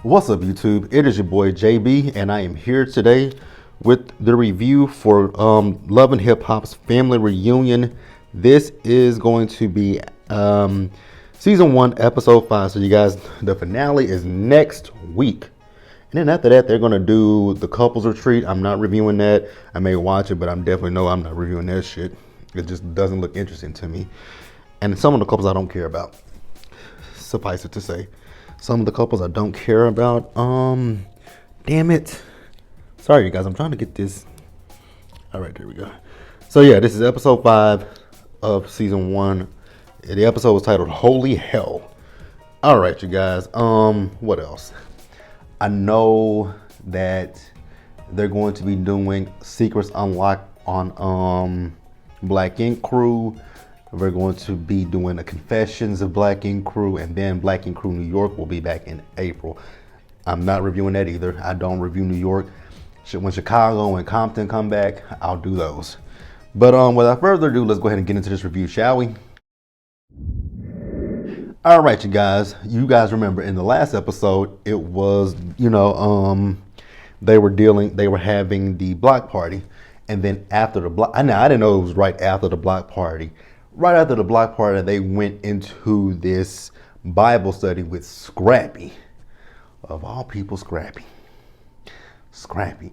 What's up, YouTube? It is your boy JB, and I am here today with the review for Love and Hip Hop's Family Reunion. This is going to be season 1, episode 5. So, you guys, the finale is next week. And then after that, they're going to do the couples retreat. I'm not reviewing that. I may watch it, but I'm not reviewing that shit. It just doesn't look interesting to me. And some of the couples I don't care about. Suffice it to say. Some of the couples I don't care about. Damn it. Sorry, you guys. I'm trying to get this. All right, there we go. So, yeah, this is episode 5 of season 1. The episode was titled Holy Hell. All right, you guys. What else? I know that they're going to be doing Secrets Unlocked on Black Ink Crew. We're going to be doing the Confessions of Black Ink Crew, and then Black Ink Crew New York will be back in April. I'm not reviewing that either. I don't review New York. When Chicago and Compton come back, I'll do those. But without further ado, let's go ahead and get into this review, shall we? All right, you guys. You guys remember in the last episode, it was, they were having the block party, and then after the block, I didn't know it was right after the block party. Right after the block party, they went into this Bible study with Scrappy. Of all people, Scrappy.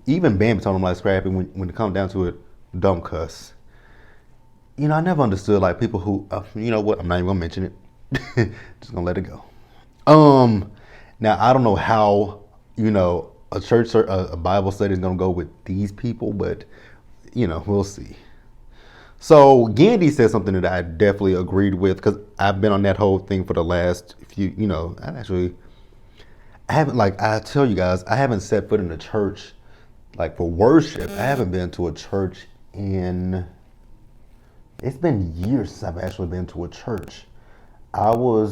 Even Bambi told him like Scrappy, when it comes down to it, dumb cuss. I never understood like people who, you know what, I'm not even gonna mention it. Just gonna let it go. Now I don't know how, a church or a Bible study is gonna go with these people, but we'll see. So Gandhi said something that I definitely agreed with, because I've been on that whole thing for the last few, I tell you guys, I haven't set foot in a church, like for worship. I haven't been to a church it's been years since I've actually been to a church. Oh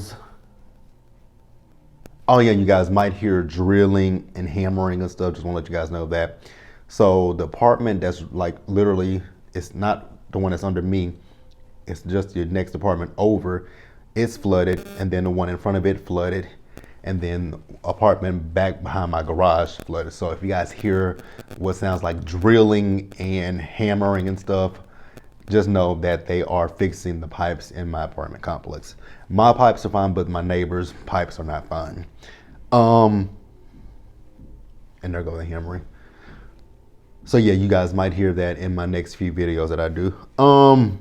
yeah, you guys might hear drilling and hammering and stuff. Just want to let you guys know that. So the apartment that's like literally, it's not the one that's under me, it's just your next apartment over, it's flooded, and then the one in front of it flooded, and then the apartment back behind my garage flooded. So if you guys hear what sounds like drilling and hammering and stuff, just know that they are fixing the pipes in my apartment complex. My pipes are fine, but my neighbors' pipes are not fine. And there goes the hammering. So yeah, you guys might hear that in my next few videos that I do. So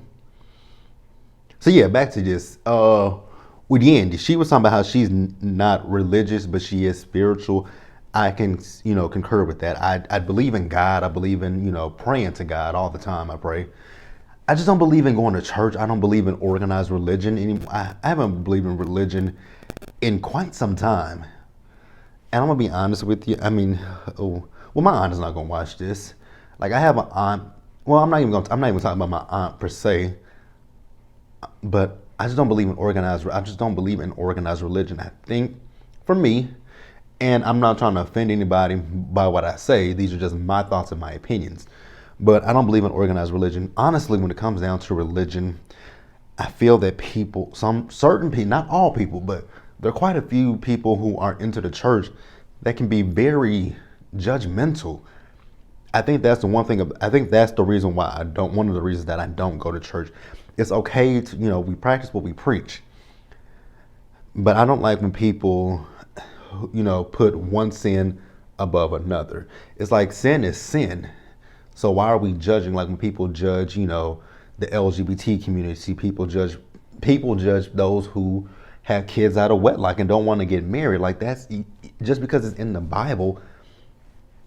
yeah, back to this. With Yandy, she was talking about how she's not religious, but she is spiritual. I can, concur with that. I believe in God. I believe in, praying to God all the time. I pray. I just don't believe in going to church. I don't believe in organized religion anymore. I haven't believed in religion in quite some time. And I'm gonna be honest with you. My aunt is not gonna watch this. Like, I have an aunt. Well, I'm not even talking about my aunt per se. But I just don't believe in organized. I just don't believe in organized religion. I think, for me, and I'm not trying to offend anybody by what I say. These are just my thoughts and my opinions. But I don't believe in organized religion. Honestly, when it comes down to religion, I feel that certain people, not all people, but there are quite a few people who are into the church that can be very judgmental. I think that's the one thing. I think that's the reason why one of the reasons that I don't go to church. It's okay to, we practice what we preach. But I don't like when people, put one sin above another. It's like sin is sin. So why are we judging? Like when people judge, the LGBT community, people judge those who have kids out of wedlock and don't want to get married. Like, that's just because it's in the Bible.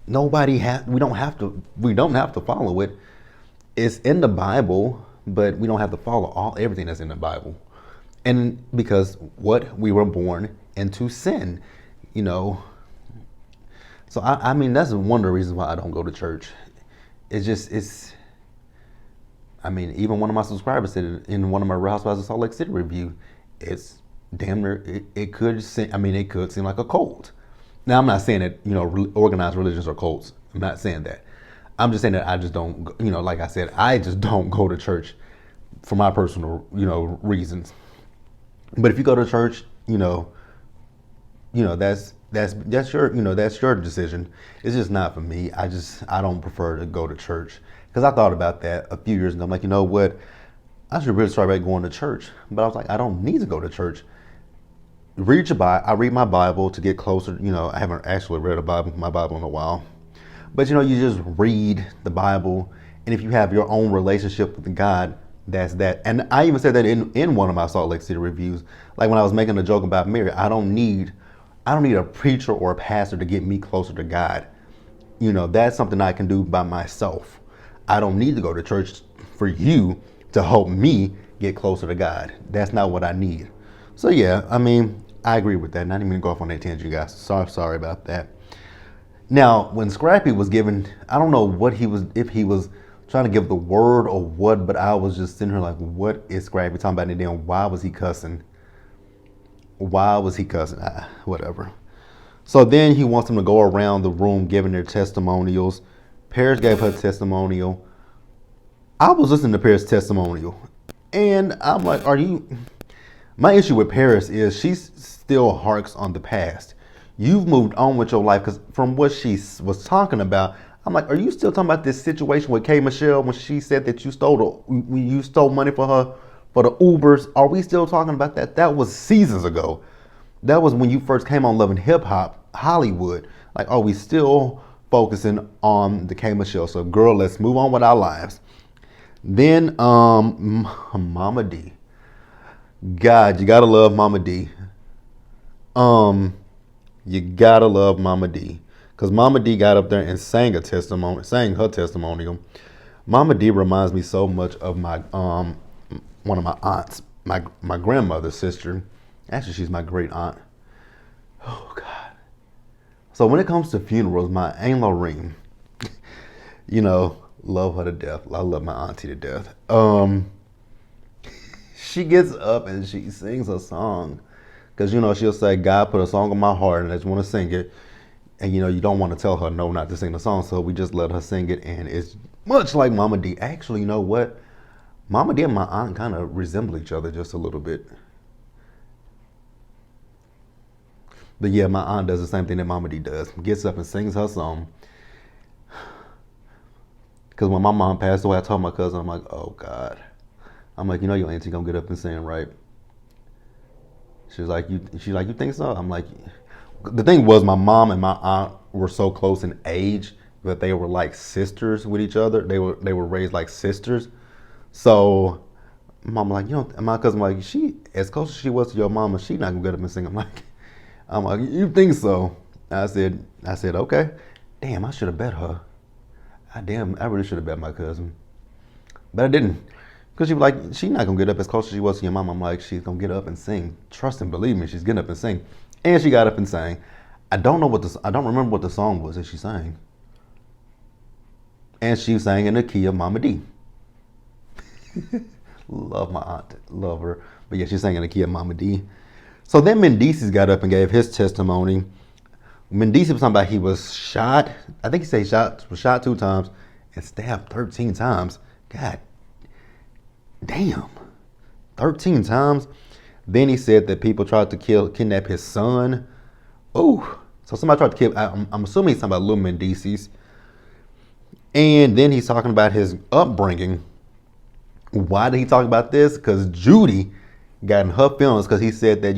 We don't have to follow it. It's in the Bible, but we don't have to follow everything that's in the Bible. And because we were born into sin, So that's one of the reasons why I don't go to church. Even one of my subscribers said in one of my Real Housewives of Salt Lake City review, it's damn near, it could seem like a cult. Now, I'm not saying that, organized religions are cults. I'm not saying that. I'm just saying that I just don't, like I said, I just don't go to church for my personal, reasons. But if you go to church, that's That's your that's your decision. It's just not for me. I don't prefer to go to church because I thought about that a few years ago. I'm like, you know what? I should really start back going to church. But I was like, I don't need to go to church. Read your Bible. I read my Bible to get closer. I haven't actually read my Bible in a while. But you just read the Bible, and if you have your own relationship with God, that's that. And I even said that in one of my Salt Lake City reviews. Like when I was making a joke about Mary, I don't need a preacher or a pastor to get me closer to God. That's something I can do by myself. I don't need to go to church for you to help me get closer to God. That's not what I need. So yeah, I agree with that. Not even gonna go off on that tangent, guys. Sorry about that. Now, when Scrappy was given, I don't know what if he was trying to give the word or what, but I was just sitting here like, what is Scrappy talking about? And then why was he cussing? Why was he cussing? Whatever. So then he wants them to go around the room giving their testimonials. Paris gave her testimonial. I was listening to Paris' testimonial, and I'm like, my issue with Paris is she still harks on the past. You've moved on with your life because from what she was talking about, I'm like, are you still talking about this situation with K. Michelle when she said that you stole money for her for the Ubers? Are we still talking about that? That was seasons ago. That was when you first came on Love and Hip Hop Hollywood. Like, are we still focusing on the K. Michelle? So, girl, let's move on with our lives. Then, Mama D. God, you gotta love Mama D. You gotta love Mama D. Because Mama D got up there and sang her testimonial. Mama D reminds me so much of my one of my aunts, my grandmother's sister. Actually, she's my great aunt. Oh God. So when it comes to funerals, my Aunt Lorene, love her to death. I love my auntie to death. She gets up and she sings a song. Because, she'll say, God put a song on my heart and I just want to sing it. And, you don't want to tell her no not to sing the song. So we just let her sing it. And it's much like Mama D. Actually, you know what? Mama D and my aunt kind of resemble each other just a little bit. But yeah, my aunt does the same thing that Mama D does. Gets up and sings her song. Because when my mom passed away, I told my cousin, I'm like, oh God. I'm like, your auntie gonna get up and sing, right? She's like, you think so? I'm like, the thing was, my mom and my aunt were so close in age that they were like sisters with each other. They were raised like sisters. So, mom like, my cousin like, she as close as she was to your mama, she not gonna get up and sing. I'm like, you think so? I said, okay. Damn, I should have bet her. I really should have bet my cousin, but I didn't. Because she was like, she's not going to get up as close as she was to your mom. I'm like, she's going to get up and sing. Trust and believe me, she's getting up and sing. And she got up and sang. I don't remember what the song was that she sang. And she sang in the key of Mama D. Love my aunt, love her. But yeah, she sang in the key of Mama D. So then Mendices got up and gave his testimony. Mendices was talking about he was shot. I think he said he was shot 2 times and stabbed 13 times. God damn, 13 times. Then he said that people tried to kidnap his son. Oh, so somebody tried to kill. I'm assuming he's talking about Lil Mendices. And then he's talking about his upbringing. Why did he talk about this? Because Judy got in her feelings because he said that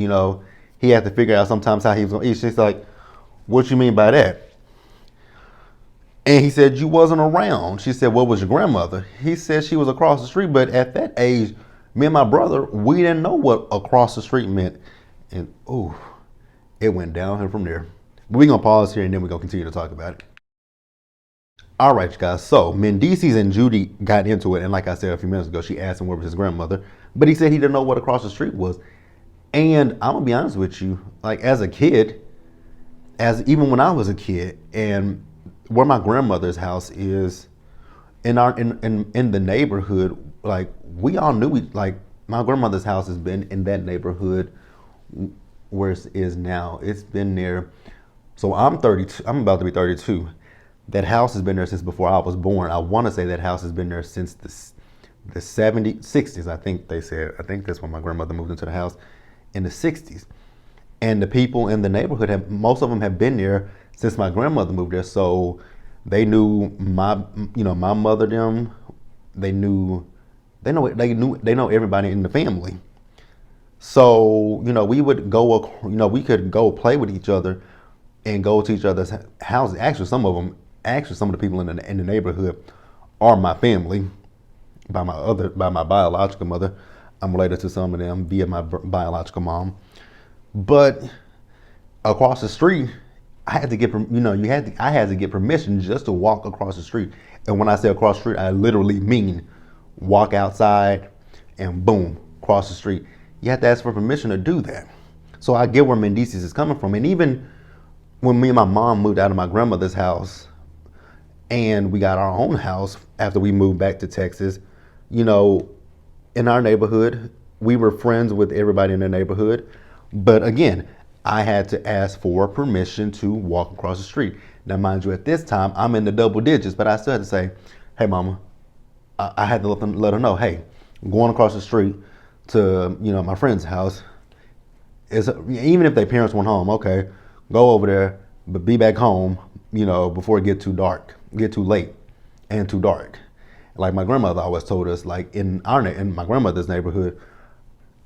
he had to figure out sometimes how he was gonna eat. She's like, "What you mean by that?" And he said, you wasn't around. She said, what was your grandmother? He said she was across the street, but at that age, me and my brother, we didn't know what across the street meant. And it went downhill from there. But we're going to pause here and then we're going to continue to talk about it. All right, guys. So Mendices and Judy got into it. And like I said a few minutes ago, she asked him where was his grandmother. But he said he didn't know what across the street was. And I'm going to be honest with you, like as a kid, even when I was a kid, and where my grandmother's house is in the neighborhood, like we all knew my grandmother's house has been in that neighborhood where it is now. It's been there. So I'm 32. I'm about to be 32. That house has been there since before I was born. I want to say that house has been there since the 60s. I think they said. I think that's when my grandmother moved into the house in the 60s. And the people in the neighborhood most of them have been there since my grandmother moved there. So they knew my mother, them. They knew, they know everybody in the family. So, we would go, we could go play with each other and go to each other's houses. Actually, some of the people in the neighborhood are my family by my biological mother. I'm related to some of them via my biological mom. But across the street, I had to get, I had to get permission just to walk across the street. And when I say across the street, I literally mean walk outside and boom, cross the street. You have to ask for permission to do that. So I get where Mendices is coming from. And even when me and my mom moved out of my grandmother's house and we got our own house after we moved back to Texas, in our neighborhood, we were friends with everybody in the neighborhood. But again, I had to ask for permission to walk across the street. Now, mind you, at this time, I'm in the double digits, but I still had to say, hey, mama, I had to let her know, hey, I'm going across the street to, my friend's house. Even if their parents went home, okay, go over there, but be back home, before it get too late and too dark. Like my grandmother always told us, like in my grandmother's neighborhood,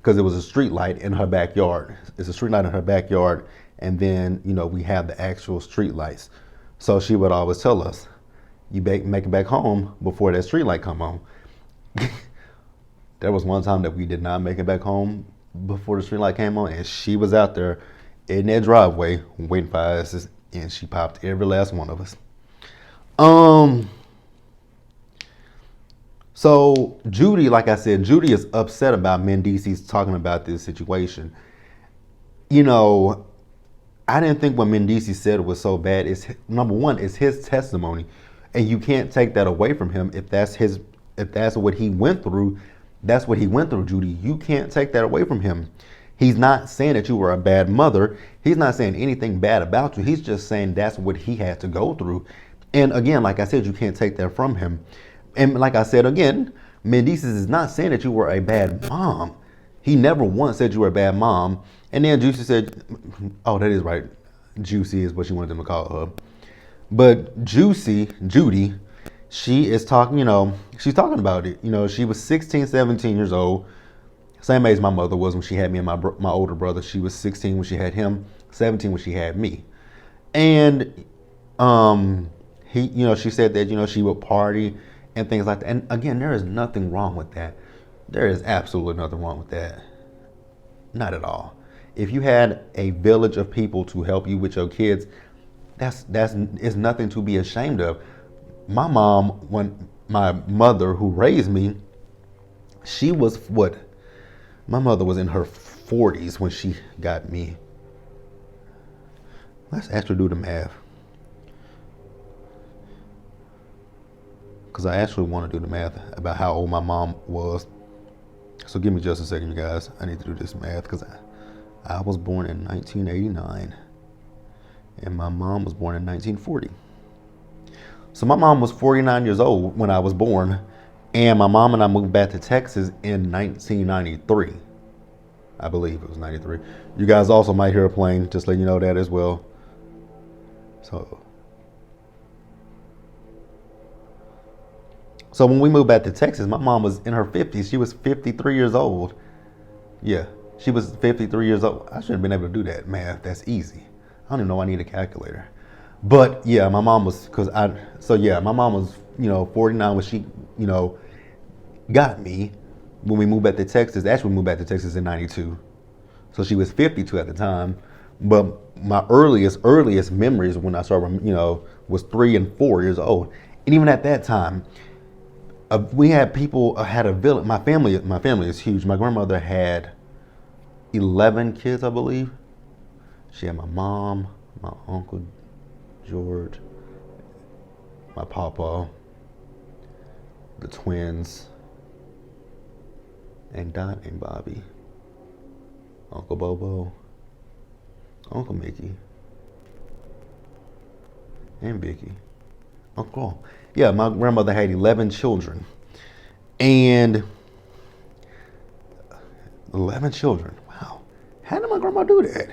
because it was a street light in her backyard. It's a street light in her backyard, and then we have the actual street lights. So she would always tell us, you make it back home before that street light come on. There was one time that we did not make it back home before the street light came on, and she was out there in that driveway waiting for us, and she popped every last one of us. So Judy, like I said, Judy is upset about Mendices talking about this situation. I didn't think what Mendices said was so bad. It's number one, it's his testimony, and you can't take that away from him. If that's what he went through, that's what he went through, Judy. You can't take that away from him. He's not saying that you were a bad mother. He's not saying anything bad about you. He's just saying that's what he had to go through. And again, like I said, you can't take that from him. And like I said again, Mendices is not saying that you were a bad mom. He never once said you were a bad mom. And then Juicy said, oh, that is right. Juicy is what she wanted them to call her. But Judy, she is talking, she's talking about it. She was 16, 17 years old. Same age my mother was when she had me and my older brother. She was 16 when she had him, 17 when she had me. And she said that, she would party and things like that. And again, there is nothing wrong with that. There is absolutely nothing wrong with that. Not at all. If you had a village of people to help you with your kids, that's is nothing to be ashamed of. My mom, when my mother who raised me, she was what? My mother was in her 40s when she got me. Let's actually do the math. Because I actually want to do the math about how old my mom was. So give me just a second, you guys. I need to do this math because I was born in 1989 and my mom was born in 1940. So my mom was 49 years old when I was born, and my mom and I moved back to Texas in 1993. I believe it was 93. You guys also might hear a plane, just let you know that as well. So when we moved back to Texas, my mom was in her 50s. She was 53 years old. Yeah, she was 53 years old. I should have been able to do that math. That's easy. I don't even know I need a calculator. But yeah, my mom was, my mom was, 49 when she, got me when we moved back to Texas. Actually, we moved back to Texas in 92. So she was 52 at the time. But my earliest memories when I started, was 3 and 4 years old. And even at that time, we had people, had a village. My family is huge. My grandmother had 11 kids, I believe. She had my mom, my uncle George, my papa, the twins, and Dot and Bobby, Uncle Bobo, Uncle Mickey, and Vicky. Uncle. Yeah, my grandmother had 11 children. And 11 children. Wow. How did my grandma do that?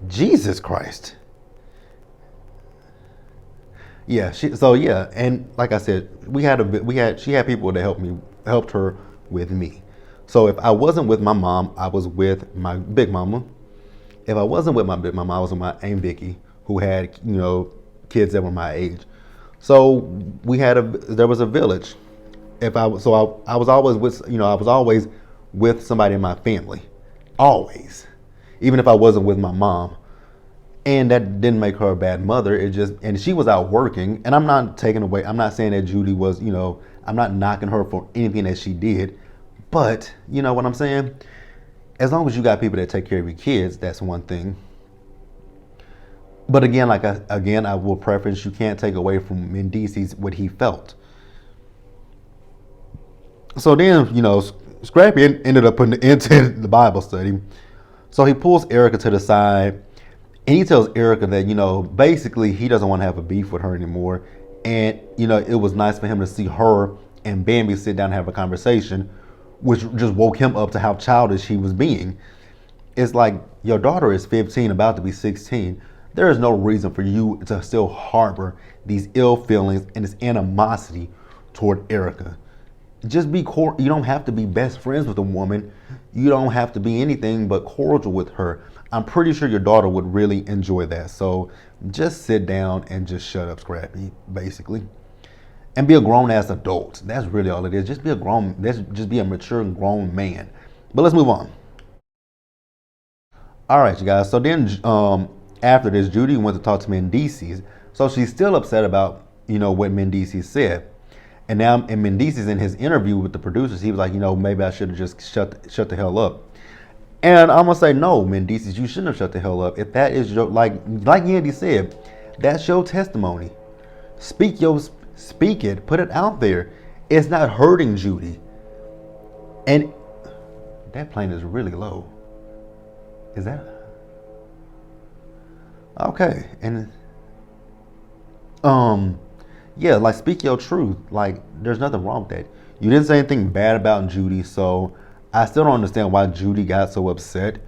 Jesus Christ. Yeah, so yeah, and like I said, she had people that helped her with me. So if I wasn't with my mom, I was with my big mama. If I wasn't with my big mama, I was with my Aunt Vicky, who had kids that were my age. So there was a village. If I was so I was always with I was always with somebody in my family, always, even if I wasn't with my mom. And that didn't make her a bad mother. And she was out working. And I'm not taking away, I'm not saying that Judy was, I'm not knocking her for anything that she did. But, you know what I'm saying? As long as you got people that take care of your kids, that's one thing. But again, I will preference, you can't take away from Mendices what he felt. So then, Scrappy ended up putting into the Bible study. So he pulls Erica to the side. And he tells Erica that, basically he doesn't want to have a beef with her anymore. And, it was nice for him to see her and Bambi sit down and have a conversation, which just woke him up to how childish he was being. It's like, your daughter is 15, about to be 16. There is no reason for you to still harbor these ill feelings and this animosity toward Erica. Just be cordial. You don't have to be best friends with a woman. You don't have to be anything but cordial with her. I'm pretty sure your daughter would really enjoy that. So just sit down and just shut up, Scrappy, basically. And be a grown ass adult. That's really all it is. Just be a mature and grown man. But let's move on. All right, you guys. So then after this, Judy went to talk to Mendices. So she's still upset about, what Mendices said. And now, and Mendices in his interview with the producers, he was like, maybe I should have just shut the hell up. And I'm gonna say, no, Mendices, you shouldn't have shut the hell up. If that is your, like Yandy said, that's your testimony. Speak it, put it out there. It's not hurting Judy. And that plane is really low. Is that okay? And yeah, like speak your truth. Like there's nothing wrong with that. You didn't say anything bad about Judy, so I still don't understand why Judy got so upset.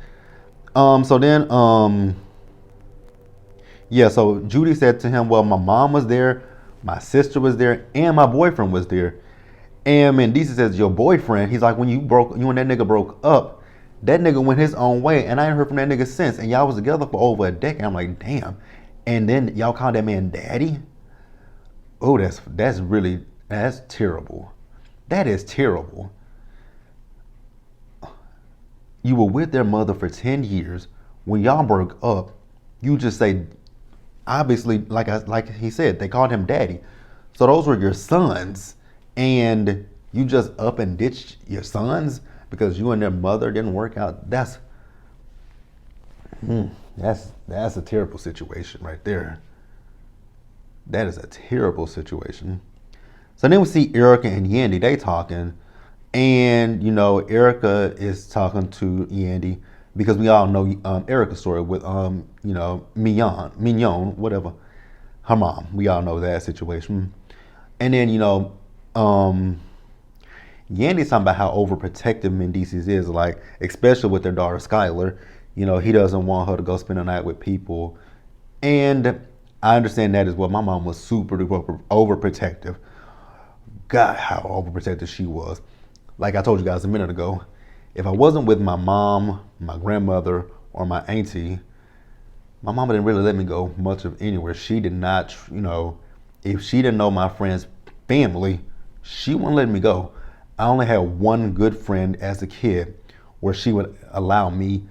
Yeah, so Judy said to him, well, my mom was there, my sister was there, and my boyfriend was there. And Mendices says, your boyfriend, he's like, when you and that nigga broke up, that nigga went his own way, and I ain't heard from that nigga since. And y'all was together for over a decade. I'm like, damn. And then y'all call that man daddy? Oh, that's terrible. That is terrible. You were with their mother for 10 years. When y'all broke up, you just say, obviously, like he said, they called him daddy. So those were your sons. And you just up and ditched your sons because you and their mother didn't work out. That's a terrible situation right there. That is a terrible situation. So then we see Erica and Yandy, they talking. And, Erica is talking to Yandy because we all know Erica's story with, Mignon, whatever, her mom. We all know that situation. And then, Yandy's talking about how overprotective Mendices is, like, especially with their daughter Skylar. He doesn't want her to go spend the night with people. And I understand that as well. My mom was super duper overprotective. God, how overprotective she was. Like I told you guys a minute ago, if I wasn't with my mom, my grandmother, or my auntie, my mama didn't really let me go much of anywhere. She did not, if she didn't know my friend's family, she wouldn't let me go. I only had one good friend as a kid where she would allow me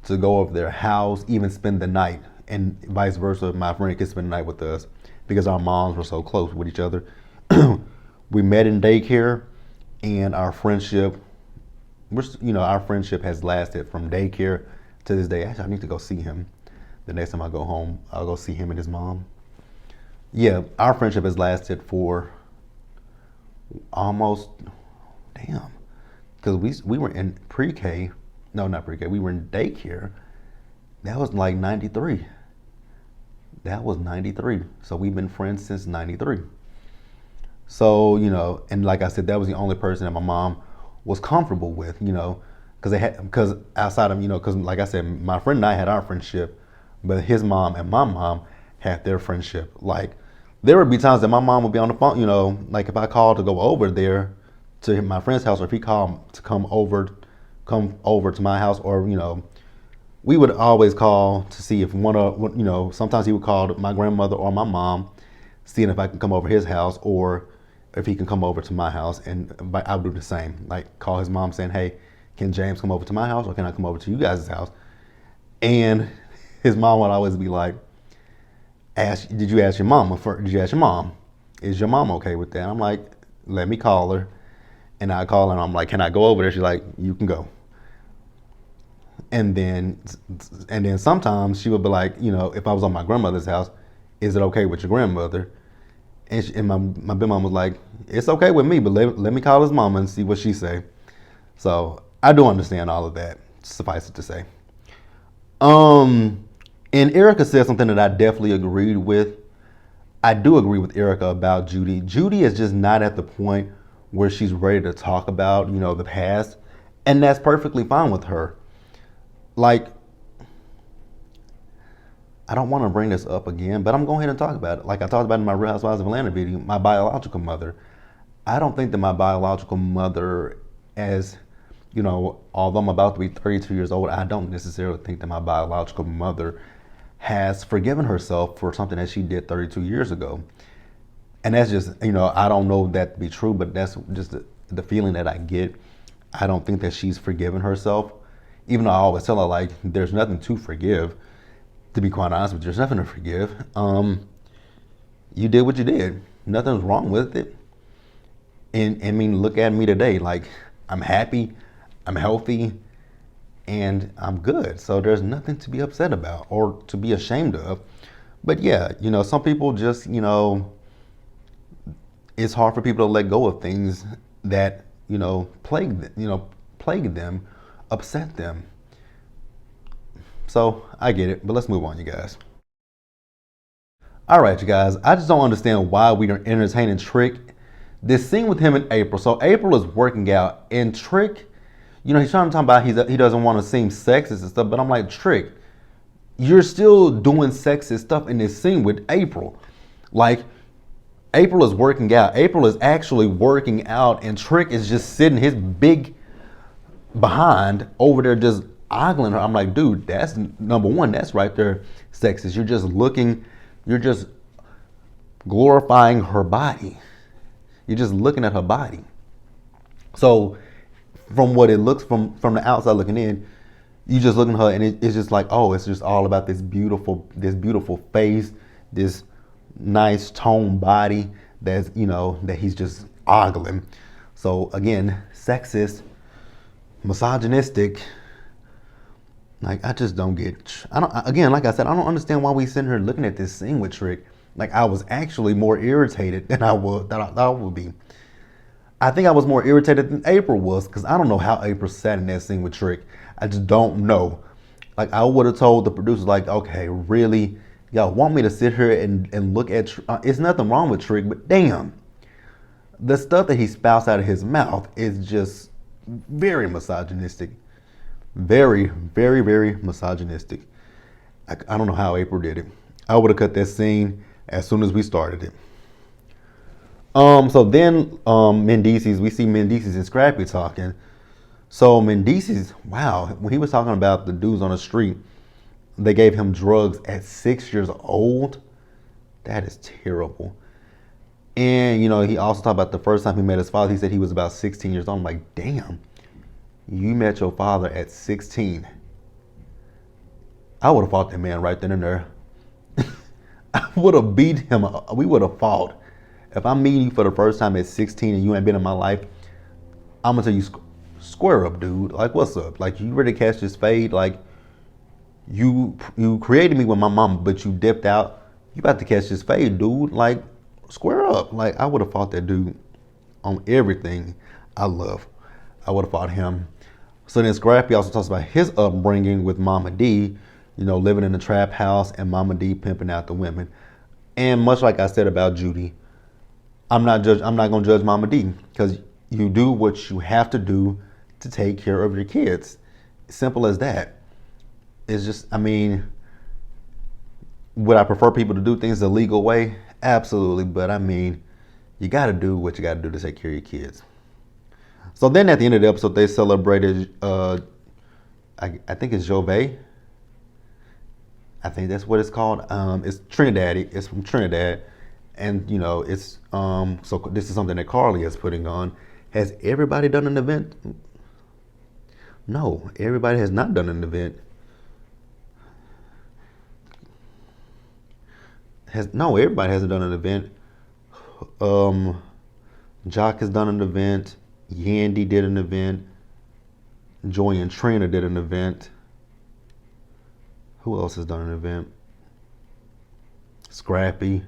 to go over their house, even spend the night, and vice versa. My friend could spend the night with us because our moms were so close with each other. We met in daycare, and our friendship has lasted from daycare to this day. Actually, I need to go see him. The next time I go home, I'll go see him and his mom. Yeah, our friendship has lasted for almost, because we were in pre-K. No, not pre-K. We were in daycare. That was like 93. That was 93. So we've been friends since 93. So, and like I said, that was the only person that my mom was comfortable with, because outside of, because like I said, my friend and I had our friendship but his mom and my mom had their friendship. Like, there would be times that my mom would be on the phone, like if I called to go over there to my friend's house, or if he called to come over to my house, or we would always call to see if sometimes he would call my grandmother or my mom, seeing if I can come over his house, or if he can come over to my house, and I would do the same. Like, call his mom saying, hey, can James come over to my house, or can I come over to you guys' house? And his mom would always be like, did you ask your mom? Did you ask your mom? Is your mom okay with that? I'm like, let me call her. And I call her and I'm like, can I go over there? She's like, you can go. And then sometimes she would be like, if I was on my grandmother's house, is it okay with your grandmother? And my big mom was like, it's okay with me, but let me call his mama and see what she say. So I do understand all of that, suffice it to say. And Erica said something that I definitely agreed with. I do agree with Erica about Judy. Judy is just not at the point where she's ready to talk about, the past. And that's perfectly fine with her. Like, I don't want to bring this up again, but I'm going ahead and talk about it. Like I talked about in my Real Housewives of Atlanta video, my biological mother. I don't think that my biological mother, although I'm about to be 32 years old, I don't necessarily think that my biological mother has forgiven herself for something that she did 32 years ago. And that's just, I don't know that to be true, but that's just the feeling that I get. I don't think that she's forgiven herself, even though I always tell her, like, there's nothing to forgive. To be quite honest with you, there's nothing to forgive. You did what you did. Nothing's wrong with it. And I mean, look at me today. Like, I'm happy, I'm healthy, and I'm good. So there's nothing to be upset about or to be ashamed of. But yeah, some people just, it's hard for people to let go of things that, plague them, upset them. So I get it, but let's move on, you guys. All right, you guys, I just don't understand why we are entertaining Trick. This scene with him and April. So April is working out, and Trick, he's trying to talk about he doesn't want to seem sexist and stuff, but I'm like, Trick, you're still doing sexist stuff in this scene with April. Like, April is working out. April is actually working out, and Trick is just sitting his big behind over there just ogling her. I'm like, dude, that's number one. That's right there sexist. You're just glorifying her body. You're just looking at her body. So from what it looks from the outside looking in, you just looking at her and it's just like, oh, it's just all about this beautiful face, this nice toned body that's, that he's just ogling. So again, sexist, misogynistic. Like, I just don't get. Like I said, I don't understand why we sitting here looking at this scene with Trick. Like, I was actually more irritated than I would be. I think I was more irritated than April was, because I don't know how April sat in that scene with Trick. I just don't know. Like, I would have told the producers, like, okay, really, y'all want me to sit here and look at. It's nothing wrong with Trick, but damn, the stuff that he spouts out of his mouth is just very misogynistic. Very, very, very misogynistic. I don't know how April did it. I would have cut that scene as soon as we started it. So then Mendices, we see Mendices and Scrappy talking. So Mendices, wow, when he was talking about the dudes on the street, they gave him drugs at 6 years old. That is terrible. And, he also talked about the first time he met his father. He said he was about 16 years old. I'm like, damn. You met your father at 16. I would have fought that man right then and there. I would have beat him. We would have fought. If I'm meeting you for the first time at 16 and you ain't been in my life, I'm going to tell you, square up, dude. Like, what's up? Like, you ready to catch this fade? Like, you created me with my mama, but you dipped out. You about to catch this fade, dude. Like, square up. Like, I would have fought that dude on everything I love. I would have fought him. So then Scrappy also talks about his upbringing with Mama D, living in a trap house and Mama D pimping out the women. And much like I said about Judy, I'm not going to judge Mama D, because you do what you have to do to take care of your kids. Simple as that. It's just, Would I prefer people to do things the legal way? Absolutely, but I mean, you got to do what you got to do to take care of your kids. So then at the end of the episode, they celebrated, I think it's Jove. I think that's what it's called. It's Trinidad. It's from Trinidad, and it's so this is something that Carly is putting on. Has everybody done an event? No, everybody has not done an event. No, everybody hasn't done an event. Jock has done an event. Yandy did an event. Joy and Trina did an event. Who else has done an event? Scrappy.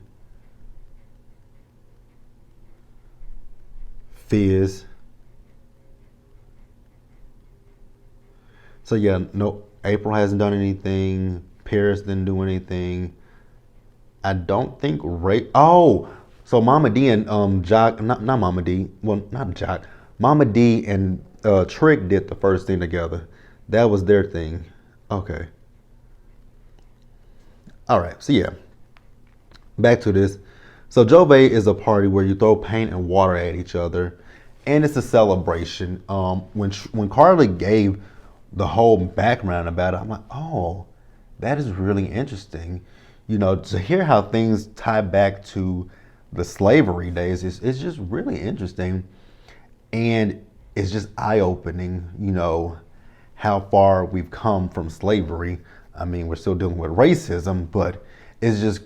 Fizz. So yeah, no, April hasn't done anything. Paris didn't do anything. I don't think Ray. Oh, so Mama D and Jock, not Mama D. Well, not Jock. Mama D and Trick did the first thing together. That was their thing. Okay. All right. So yeah, back to this. So Jove is a party where you throw paint and water at each other, and it's a celebration. When Carly gave the whole background about it, I'm like, oh, that is really interesting. To hear how things tie back to the slavery days is just really interesting, and it's just eye opening. How far we've come from slavery. I mean, we're still dealing with racism, but it's just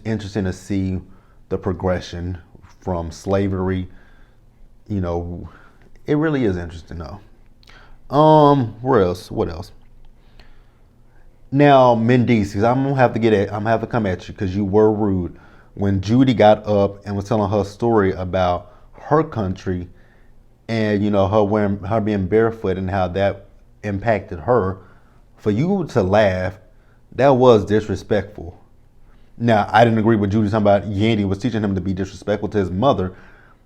interesting to see the progression from slavery. It really is interesting though. Where else? What else? Now, Mendices, I'm gonna have to come at you because you were rude when Judy got up and was telling her story about her country and her being barefoot and how that impacted her. For you to laugh, that was disrespectful. Now, I didn't agree with Judy talking about Yandy was teaching him to be disrespectful to his mother,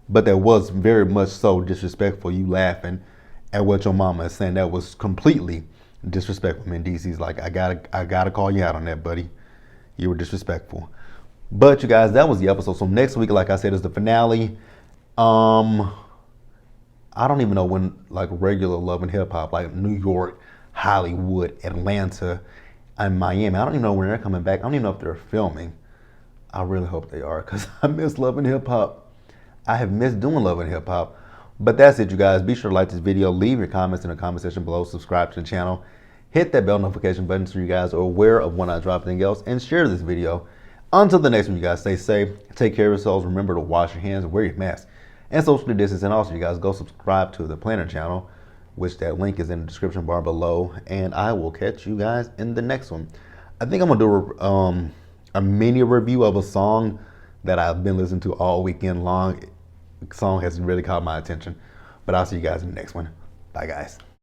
but that was very much so disrespectful. You laughing at what your mama is saying, that was completely disrespectful. Mendices, like I gotta call you out on that, buddy. You were disrespectful. But you guys, that was the episode. So next week, like I said, is the finale. I don't even know when like regular Love and Hip Hop, like New York, Hollywood, Atlanta, and Miami. I don't even know when they're coming back. I don't even know if they're filming. I really hope they are because I miss Love and Hip Hop. I have missed doing Love and Hip Hop. But that's it, you guys. Be sure to like this video. Leave your comments in the comment section below. Subscribe to the channel. Hit that bell notification button so you guys are aware of when I drop anything else. And share this video. Until the next one, you guys stay safe. Take care of yourselves. Remember to wash your hands and wear your mask. And socially distance. And also, you guys go subscribe to the Planner channel, which that link is in the description bar below. And I will catch you guys in the next one. I think I'm going to do a mini review of a song that I've been listening to all weekend long. Song has really caught my attention. But I'll see you guys in the next one. Bye, guys.